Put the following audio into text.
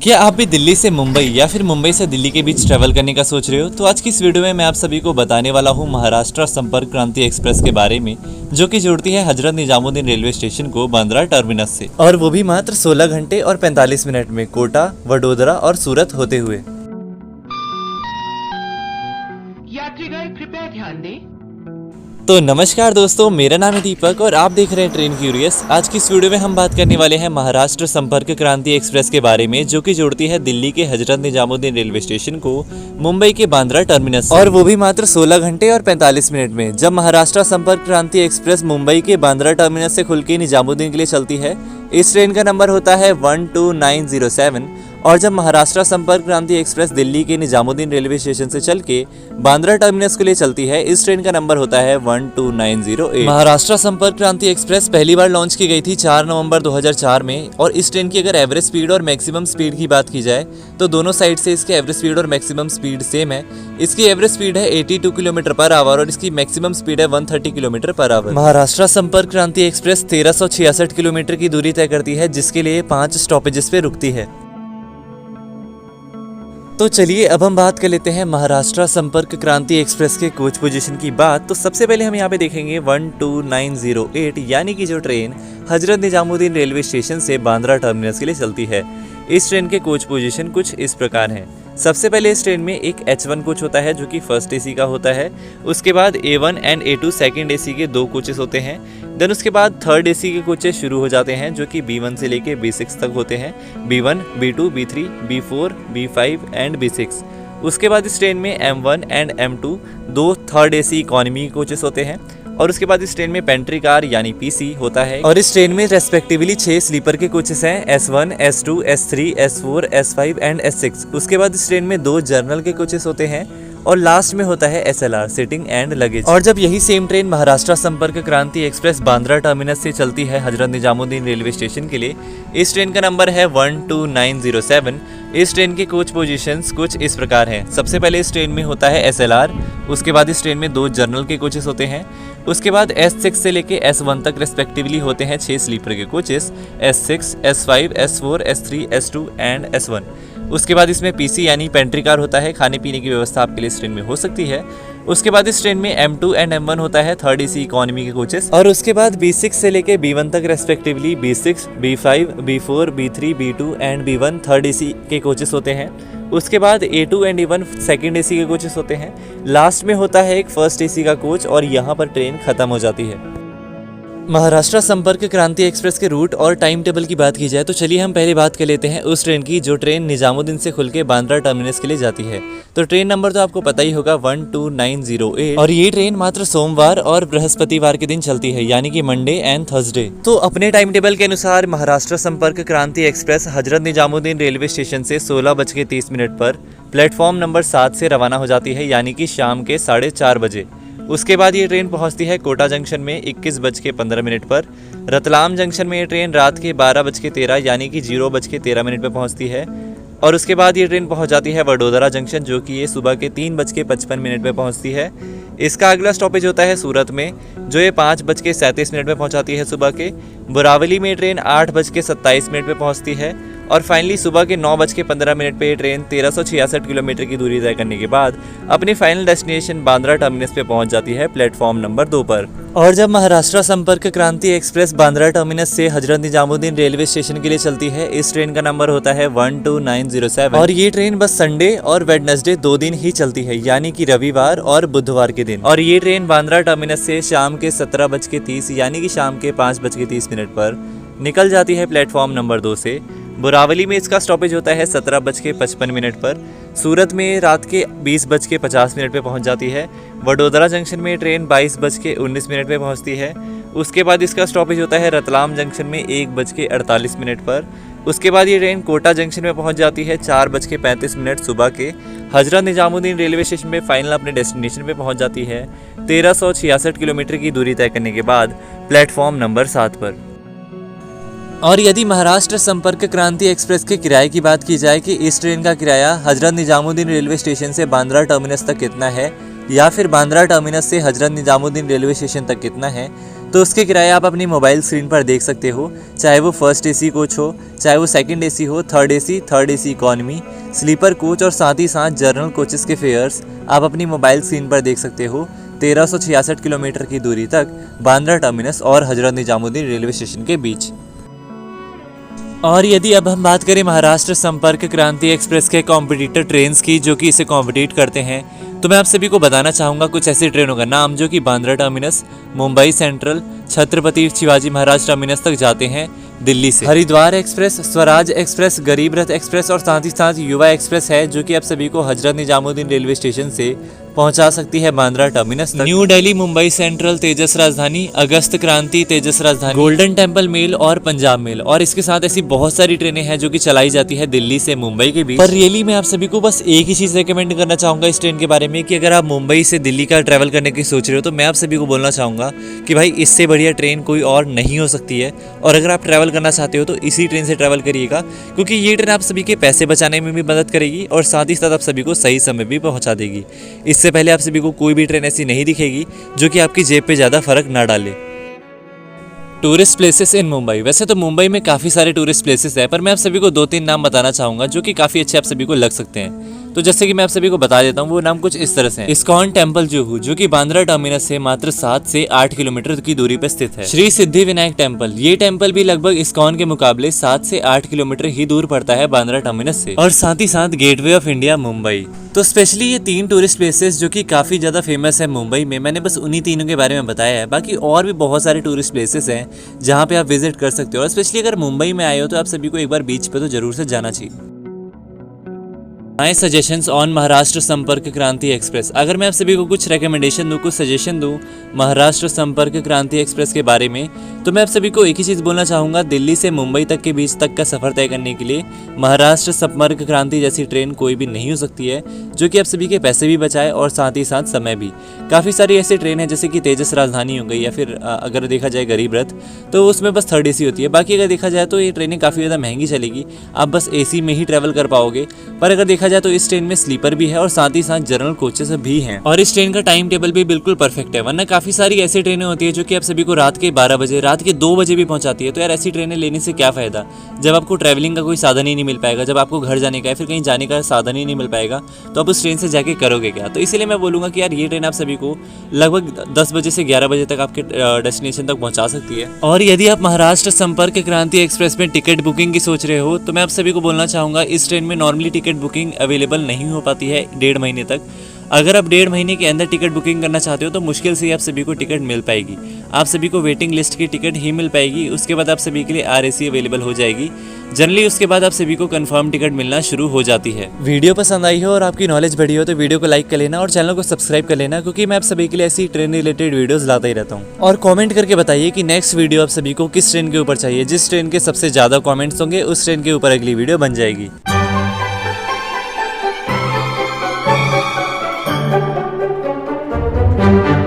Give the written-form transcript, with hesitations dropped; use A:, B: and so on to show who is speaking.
A: क्या आप भी दिल्ली से मुंबई या फिर मुंबई से दिल्ली के बीच ट्रैवल करने का सोच रहे हो? तो आज की इस वीडियो में मैं आप सभी को बताने वाला हूँ महाराष्ट्र संपर्क क्रांति एक्सप्रेस के बारे में, जो कि जोड़ती है हजरत निजामुद्दीन रेलवे स्टेशन को बांद्रा टर्मिनस से, और वो भी मात्र 16 घंटे और 45 मिनट में कोटा, वडोदरा और सूरत होते हुए।
B: यात्रीगण कृपया ध्यान दें।
A: तो नमस्कार दोस्तों, मेरा नाम है दीपक और आप देख रहे हैं ट्रेन क्यूरियस। आज की इस वीडियो में हम बात करने वाले हैं महाराष्ट्र संपर्क क्रांति एक्सप्रेस के बारे में, जो कि जोड़ती है दिल्ली के हजरत निजामुद्दीन रेलवे स्टेशन को मुंबई के बांद्रा टर्मिनस से, और वो भी मात्र 16 घंटे और 45 मिनट में। जब महाराष्ट्र संपर्क क्रांति एक्सप्रेस मुंबई के बांद्रा टर्मिनस से खुल के निजामुद्दीन के लिए चलती है, इस ट्रेन का नंबर होता है 12907। और जब महाराष्ट्र संपर्क क्रांति एक्सप्रेस दिल्ली के निजामुद्दीन रेलवे स्टेशन से चल के बांद्रा टर्मिनस के लिए चलती है, इस ट्रेन का नंबर होता है 12908। महाराष्ट्र संपर्क क्रांति एक्सप्रेस पहली बार लॉन्च की गई थी 4 नवंबर 2004 में, और इस ट्रेन की अगर एवरेज स्पीड और मैक्सिमम स्पीड की बात की जाए तो दोनों साइड से इसके एवरेज स्पीड और मैक्सिमम स्पीड सेम है। इसकी एवरेज स्पीड है 82 किलोमीटर पर आवर और इसकी मैक्सिमम स्पीड है 130 किलोमीटर पर आवर। महाराष्ट्र संपर्क क्रांति एक्सप्रेस 1366 किलोमीटर की दूरी तय करती है, जिसके लिए 5 स्टॉपेजेस पे रुकती है। तो चलिए अब हम बात कर लेते हैं महाराष्ट्र संपर्क क्रांति एक्सप्रेस के कोच पोजीशन की बात। तो सबसे पहले हम यहाँ पे देखेंगे 12908, यानी कि जो train Hazrat Nizamuddin railway station से बांद्रा टर्मिनस के लिए चलती है। इस ट्रेन के कोच पोजीशन कुछ इस प्रकार हैं। सबसे पहले इस ट्रेन में एक H1 कोच होता है, जो कि फर्स्ट AC का होता है। उसके बाद A1 and A2 second AC के 2 कोचेस होते हैं। देन उसके बाद थर्ड AC के कोचेस शुरू हो जाते हैं, जो कि B1 से लेके B6 तक होते हैं। B1, B2, B3, B4, B5 and B6। उसके बाद इस ट्रेन में M1 and M2 2 third AC economy coaches होते हैं। और उसके बाद इस ट्रेन में पेंट्री कार यानी PC होता है। और इस ट्रेन में रेस्पेक्टिवली 6 स्लीपर के कोचेस हैं, S1, S2, S3, S4, S5 and S6। उसके बाद इस ट्रेन में 2 जर्नल के कोचेस होते हैं और लास्ट में होता है SLR सिटिंग एंड लगेज। और जब यही सेम ट्रेन महाराष्ट्र संपर्क क्रांति एक्सप्रेस बांद्रा टर्मिनस से चलती है हजरत निजामुद्दीन रेलवे स्टेशन के लिए, इस ट्रेन का नंबर है 12907। इस ट्रेन के कोच पोजीशंस कुछ इस प्रकार हैं। सबसे पहले इस ट्रेन में होता है SLR। उसके बाद इस ट्रेन में 2 जर्नल के कोचेस होते हैं। उसके बाद S6 से लेके S1 तक रेस्पेक्टिवली होते हैं 6 स्लीपर के coaches, S6, S5, S4, S3, S2 and S1। उसके बाद इसमें PC यानी पेंट्री कार होता है। खाने पीने की व्यवस्था आपके लिए इस ट्रेन में हो सकती है। उसके बाद इस ट्रेन में M2 एंड M1 होता है थर्ड AC इकोनॉमी के कोचेस। और उसके बाद B6 से लेके B1 तक respectively B6, B5, B4, B3, B2 and B1 third AC के कोचेस होते हैं। उसके बाद A2 and A1 second AC के कोचेस होते हैं। लास्ट में होता है एक फर्स्ट AC का कोच, और यहाँ पर ट्रेन खत्म हो जाती है। महाराष्ट्र संपर्क क्रांति एक्सप्रेस के रूट और टाइम टेबल की बात की जाए तो चलिए हम पहले बात कर लेते हैं उस ट्रेन की जो ट्रेन निजामुद्दीन से खुल के बांद्रा टर्मिनस के लिए जाती है। तो ट्रेन नंबर तो आपको पता ही होगा 12908, और ये ट्रेन मात्र सोमवार और बृहस्पतिवार के दिन चलती है, यानी कि मंडे एंड थर्सडे। तो अपने टाइम टेबल के अनुसार महाराष्ट्र संपर्क क्रांति express Hazrat Nizamuddin railway station से 16:30 पर प्लेटफॉर्म नंबर 7 से रवाना हो जाती है, यानी कि शाम के 4:30 बजे। उसके बाद ये ट्रेन पहुंचती है कोटा जंक्शन में 21:15 पर। रतलाम जंक्शन में ये ट्रेन रात के 12:13 यानी कि 0:13 पे पहुंचती है। और उसके बाद ये ट्रेन पहुंच जाती है वडोदरा जंक्शन, जो कि ये सुबह के 3:55 पे पहुंचती है। इसका अगला स्टॉपेज होता है सूरत में, जो ये 5:37 पे पहुंचाती है सुबह के। बोरावली में ट्रेन 8:27 पे पहुंचती है। और फाइनली सुबह के 9:15 पे ये ट्रेन 1366 किलोमीटर की दूरी तय करने के बाद अपनी फाइनल डेस्टिनेशन बांद्रा टर्मिनस पे पहुंच जाती है प्लेटफॉर्म नंबर 2 पर। और जब महाराष्ट्र संपर्क क्रांति एक्सप्रेस बांद्रा टर्मिनस से हजरत निजामुद्दीन रेलवे स्टेशन के लिए चलती है, इस ट्रेन का नंबर होता है 12907। और ये ट्रेन बस संडे और वेडनेसडे 2 दिन ही चलती है, यानी कि रविवार और बुधवार के दिन। और ये ट्रेन बांद्रा टर्मिनस से शाम के 17:30 यानी कि शाम के 5:30 पर निकल जाती है प्लेटफॉर्म नंबर 2 से। बोरावली में इसका स्टॉपेज होता है 17:55 पर। सूरत में रात के 20:50 पे पहुंच जाती है। वडोदरा जंक्शन में ट्रेन 22:19 पे पहुंचती है। उसके बाद इसका स्टॉपेज होता है रतलाम जंक्शन में 1:48 पर। उसके बाद ये ट्रेन कोटा जंक्शन में पहुंच जाती है 4:35 सुबह के। हजरत निजामुद्दीन रेलवे स्टेशन पे फाइनल अपने डेस्टिनेशन पे पहुंच जाती है 1366 किलोमीटर की दूरी तय करने के बाद प्लेटफॉर्म नंबर 7 पर। और यदि महाराष्ट्र संपर्क क्रांति एक्सप्रेस के किराए की बात की जाए कि इस ट्रेन का किराया हजरत निजामुद्दीन रेलवे स्टेशन से बांद्रा टर्मिनस तक कितना है, या फिर बांद्रा टर्मिनस से हजरत निजामुद्दीन रेलवे स्टेशन तक कितना है, तो उसके किराए आप अपनी मोबाइल स्क्रीन पर देख सकते हो, चाहे वो फर्स्ट एसी कोच हो, चाहे वो सेकंड एसी हो, third AC economy, sleeper coach और साथ ही साथ जर्नल कोचेस के फेयर्स आप अपनी मोबाइल स्क्रीन पर देख सकते हो 1366 किलोमीटर की दूरी तक बांद्रा टर्मिनस और हजरत निजामुद्दीन रेलवे स्टेशन के बीच। और यदि अब हम बात करें महाराष्ट्र संपर्क क्रांति एक्सप्रेस के कॉम्पिटिटर ट्रेन्स की जो कि इसे कॉम्पिटिट करते हैं, तो मैं आप सभी को बताना चाहूँगा कुछ ऐसी ट्रेनों का नाम जो कि Bandra terminus, Mumbai central, Chhatrapati Shivaji Maharaj terminus तक जाते हैं दिल्ली से। हरिद्वार एक्सप्रेस, स्वराज एक्सप्रेस, गरीब रथ एक्सप्रेस और साथ ही साथ युवा एक्सप्रेस है जो कि आप सभी को हजरत निजामुद्दीन रेलवे स्टेशन से पहुंचा सकती है बांद्रा टर्मिनस तक। न्यू दिल्ली मुंबई सेंट्रल तेजस राजधानी, अगस्त क्रांति तेजस राजधानी, गोल्डन टेम्पल मेल और पंजाब मेल, और इसके साथ ऐसी बहुत सारी ट्रेनें हैं जो कि चलाई जाती है दिल्ली से मुंबई के बीच। पर रियली मैं आप सभी को बस एक ही चीज रेकमेंड करना चाहूंगा इस ट्रेन के बारे में कि अगर आप मुंबई से दिल्ली का ट्रैवल करने की सोच रहे हो तो मैं आप सभी को बोलना चाहूंगा कि भाई इससे बढ़िया ट्रेन कोई और नहीं हो सकती है। और अगर आप ट्रैवल करना चाहते हो तो इसी ट्रेन से ट्रैवल करिएगा, क्योंकि ये ट्रेन आप सभी के पैसे बचाने में भी मदद करेगी और साथ ही साथ आप सभी को सही समय भी पहुंचा देगी। इससे पहले आप सभी को कोई भी ट्रेन ऐसी नहीं दिखेगी जो कि आपकी जेब पे ज़्यादा फर्क ना डाले। टूरिस्ट प्लेसेस इन मुंबई, वैसे तो मुंबई में काफ़ी सारे टूरिस्ट प्लेसेस है, पर मैं आप सभी को 2-3 नाम बताना चाहूँगा जो कि काफ़ी अच्छे आप सभी को लग सकते हैं। तो जैसे कि मैं आप सभी को बता देता हूँ, वो नाम कुछ इस तरह से हैं। इस्कॉन टेम्पल जुहू जो कि बांद्रा टर्मिनस से मात्र 7 से 8 किलोमीटर की दूरी पर स्थित है। श्री सिद्धि विनायक टेम्पल, ये टेम्पल भी लगभग इस्कॉन के मुकाबले 7 से 8 किलोमीटर ही दूर पड़ता है बांद्रा टर्मिनस से। और साथ ही साथ गेटवे ऑफ इंडिया मुंबई। तो स्पेशली ये 3 टूरिस्ट प्लेसेस जो कि काफ़ी ज़्यादा फेमस है मुंबई में, मैंने बस उन्हीं तीनों के बारे में बताया है। बाकी और भी बहुत सारे टूरिस्ट प्लेसेस हैं जहाँ पे आप विजिट कर सकते हो, और स्पेशली अगर मुंबई में आए हो तो आप सभी को एक बार बीच पे तो जरूर से जाना चाहिए। माय सजेशंस ऑन महाराष्ट्र संपर्क क्रांति एक्सप्रेस, अगर मैं आप सभी को कुछ रिकमेंडेशन दूँ, कुछ सजेशन दूँ महाराष्ट्र संपर्क क्रांति एक्सप्रेस के बारे में, तो मैं आप सभी को एक ही चीज़ बोलना चाहूँगा, दिल्ली से मुंबई तक के बीच तक का सफ़र तय करने के लिए महाराष्ट्र संपर्क क्रांति जैसी ट्रेन कोई भी नहीं हो सकती है जो कि आप सभी के पैसे भी बचाए और साथ ही साथ समय भी। काफ़ी सारी ऐसी ट्रेन है जैसे कि तेजस राजधानी हो गई, या फिर अगर देखा जाए गरीब रथ, तो उसमें बस 3rd AC होती है। बाकी अगर देखा जाए तो ये ट्रेनें काफ़ी ज़्यादा महंगी चलेगी, आप बस AC में ही ट्रैवल कर पाओगे। पर अगर देखा जाए तो इस ट्रेन में स्लीपर भी है और साथ ही साथ जनरल कोचेस भी हैं, और इस ट्रेन का टाइम टेबल भी बिल्कुल परफेक्ट है। वरना काफ़ी सारी ऐसी ट्रेनें होती है जो कि आप सभी को रात के 12 बजे, रात के 2 बजे भी पहुंचाती है। तो यार ऐसी ट्रेनें लेने से क्या फ़ायदा, जब आपको ट्रैवलिंग का कोई साधन ही नहीं मिल पाएगा, जब आपको घर जाने का या फिर कहीं जाने का साधन ही नहीं मिल पाएगा, तो आप उस ट्रेन से जाके करोगे क्या। तो इसीलिए मैं बोलूँगा कि यार ये ट्रेन आप सभी को लगभग 10 बजे से 11 बजे तक आपके डेस्टिनेशन तक पहुँचा सकती है। और यदि आप महाराष्ट्र संपर्क क्रांति एक्सप्रेस में टिकट बुकिंग की सोच रहे हो तो मैं आप सभी को बोलना चाहूँगा, इस ट्रेन में नॉर्मली टिकट बुकिंग अवेलेबल नहीं हो पाती है 1.5 महीने तक। अगर आप 1.5 महीने के अंदर टिकट बुकिंग करना चाहते हो तो मुश्किल से ही आप सभी को टिकट मिल पाएगी। आप सभी को वेटिंग लिस्ट की टिकट ही मिल पाएगी, उसके बाद आप सभी के लिए RAC अवेलेबल हो जाएगी जनरली। उसके बाद आप सभी को कंफर्म टिकट मिलना शुरू हो जाती है। वीडियो पसंद आई हो और आपकी नॉलेज बढ़ी हो तो वीडियो को लाइक कर लेना और चैनल को सब्सक्राइब कर लेना, क्योंकि मैं आप सभी के लिए ऐसी ट्रेन रिलेटेड वीडियोस लाता ही रहता हूँ। और कमेंट करके बताइए कि नेक्स्ट वीडियो आप सभी को किस ट्रेन के ऊपर चाहिए। जिस ट्रेन के सबसे ज़्यादा कॉमेंट्स होंगे उस ट्रेन के ऊपर अगली वीडियो बन जाएगी।
C: Thank you.